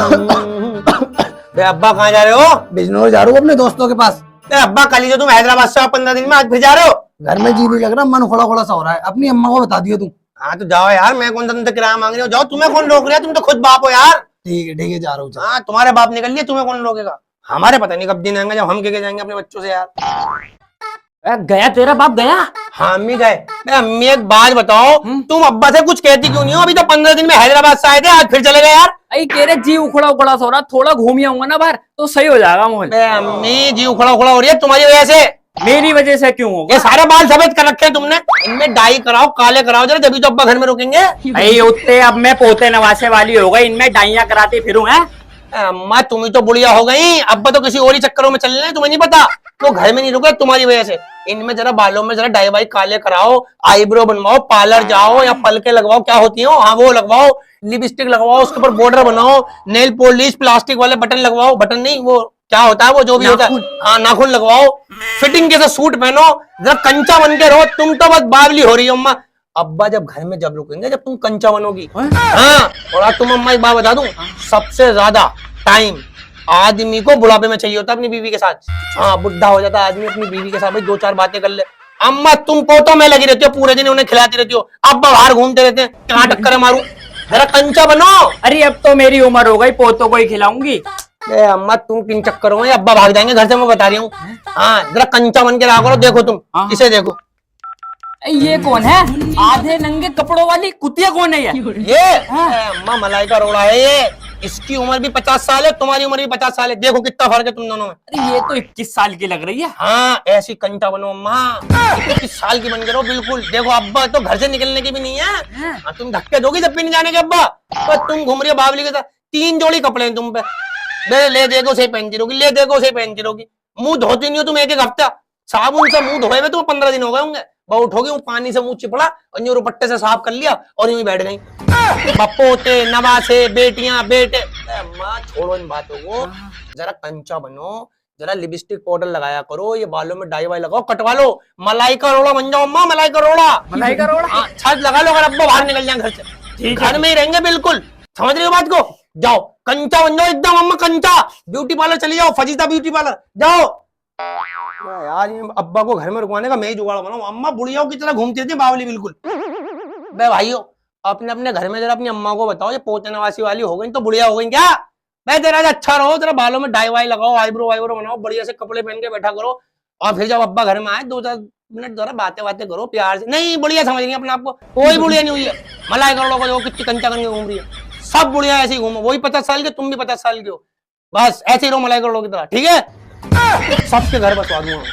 अब्बा कहाँ जा रहे हो? बिजनौर जा रहा हूँ अपने दोस्तों के पास। अब्बा कल ही जो तुम हैदराबाद से 15 दिन में आज फिर जा रहे हो? घर में जी नहीं लग रहा, मन खोड़ा खोड़ा सा हो रहा है। अपनी अम्मा को बता दियो तुम। हाँ तो जाओ यार, मैं कौन सा तुमसे किराया मांग रही हूँ? जाओ, तुम्हें कौन रोक रहा है? तुम तो खुद बाप हो यार। ठीक है जा रहा हूँ। हाँ तुम्हारे बाप निकल लिए, तुम्हें कौन रोकेगा? हमारे पता नहीं कब दिन आएंगे जब हम के जाएंगे अपने बच्चों से यार। गया तेरा बाप गया? हाँ अम्मी गए। अम्मी एक बात बताओ, तुम अब्बा से कुछ कहती क्यों नहीं हो? अभी तो 15 दिन में हैदराबाद से आए थे, आज फिर चले गए यार। अरे कह रहे जी उखड़ा उखड़ा सो रहा, थोड़ा घूम आऊंगा ना बाहर तो सही हो जाएगा मोहन। अम्मी जी उखड़ा उखड़ा हो रही है तुम्हारी वजह से। मेरी वजह से क्यों होगा? ये सारे बाल सफेद कर रखे हैं तुमने, इनमें डाई कराओ, काले कराओ जरा, जब तो अब्बा घर में रुकेंगे। अरे उतने अब मैं पोते नवासे वाली हो गई, इनमें डाइयां कराती फिरूं हैं। अम्मा तुम ही तो बुढ़िया हो गई, अब्बा तो किसी और ही चक्करों में चल रहे हैं, तुम्हें नहीं पता। तो घर में नहीं रुके तुम्हारी वजह से। इनमें जरा बालों में जरा डाई वाई काले कराओ, आईब्रो बनवाओ, पार्लर जाओ या पलके लगवाओ, क्या होती हो हाँ वो लगवाओ, लिपस्टिक लगवाओ, उसके ऊपर बॉर्डर बनाओ, नेल पॉलिश, प्लास्टिक वाले बटन लगवाओ, बटन नहीं वो क्या होता है वो जो भी होता है, हाँ नाखून लगवाओ, फिटिंग के साथ सूट पहनो, जरा कंचा बन के रहो। तुम तो बस बावली हो रही हो अम्मा। अब्बा जब घर में जब रुकेंगे जब तुम कंचा बनोगी। हाँ और आज तुम अम्मा एक बात बता दूं, सबसे ज्यादा टाइम आदमी को बुढ़ापे में चाहिए होता है अपनी बीवी के साथ। हाँ बुढ़ा हो जाता है आदमी अपनी बीवी के साथ, भाई दो चार बातें कर ले। अम्मा तुम पोतों में लगी रहती हो, पूरे दिन उन्हें खिलाती रहती हो, अब्बा बाहर घूमते रहते हैं, कहाँ टक्कर मारूं, जरा कंचा बनो। अरे अब तो मेरी उम्र हो गई, पोतों को ही खिलाऊंगी। अम्मा तुम किन चक्करों में अब्बा भाग जाएंगे घर से, मैं बता रही हूँ। हाँ जरा कंचा बन के रहा करो। देखो तुम इसे देखो, ये कौन है? आधे नंगे कपड़ों वाली कुतिया कौन है ये अम्मा मलाई का रोड़ा है ये। इसकी उम्र भी 50 साल है, तुम्हारी उम्र भी 50 साल है, देखो कितना फर्क है तुम दोनों में। अरे ये तो 21 साल की लग रही है। हाँ ऐसी कंचा बनो अम्मा, 21 साल की बन के रहो बिल्कुल। देखो अब्बा तो घर से निकलने की भी नहीं है। हाँ, तुम धक्के दोगी जब भी नहीं जाने के अब्बा, तो तुम घूम रही हो बावली के साथ। 3 जोड़ी कपड़े हैं तुम पे, ले देखो सही पहनती रहोगी, ले देखो सही पहनती रहोगी। मुंह धोती नहीं हो तुम, एक हफ्ता साबुन से मुंह धोए हुए तुम 15 दिन हो गए होंगे। बहुत उठोगी वो पानी से मुंह चिपड़ा और यूं दुपट्टे से साफ कर लिया और यूं ही बैठ गई। पोते नवासे बेटियां बेटे, माँ छोड़ो इन बातों को, जरा कंचा बनो, जरा लिपस्टिक पाउडर लगाया करो, ये बालों में डाई वाई लगाओ, कटवा लो, मलाई का रोड़ा बन जाओ अम्मा, मलाई का रोड़ा। मलाई का रोड़ा छत लगा लो अगर अब्बा बाहर निकल जाए घर से, घर में ही रहेंगे बिल्कुल। समझ रहे हो बात को? जाओ कंचा बन जाओ एकदम अम्मा, कंचा। ब्यूटी पार्लर चली जाओ, फजीता ब्यूटी पार्लर जाओ। यार अब्बा को घर में रुकवाने का मैं ही जुगाड़ बनाऊं। अम्मा बुढ़ियाओं की तरह घूमती रहती है बावली बिल्कुल। बे भाइयों अपने अपने घर में जरा अपनी अम्मा को बताओ, ये पोते नवासी वाली हो गई तो बुढ़िया हो गई क्या? मैं तेरा अच्छा रहो, तेरा बालों में डाई वाई लगाओ, आईब्रो वाईब्रो बनाओ, बढ़िया से कपड़े पहन के बैठा करो, और फिर जब अब्बा घर में आए 2-4 मिनट जरा बातें करो प्यार से। नहीं बुढ़िया समझ रही है अपने आप को, कोई बुढ़िया नहीं हुई है। मलाई करोड़ों को कितनी कंचा करके घूम रही है, सब बुढ़िया ऐसे ही घूमो। वही 50 साल के, तुम भी 50 साल के हो, बस ऐसे ही रहो मलाई करोड़ों की तरह, ठीक है? सबके घर बसवा दूंगा।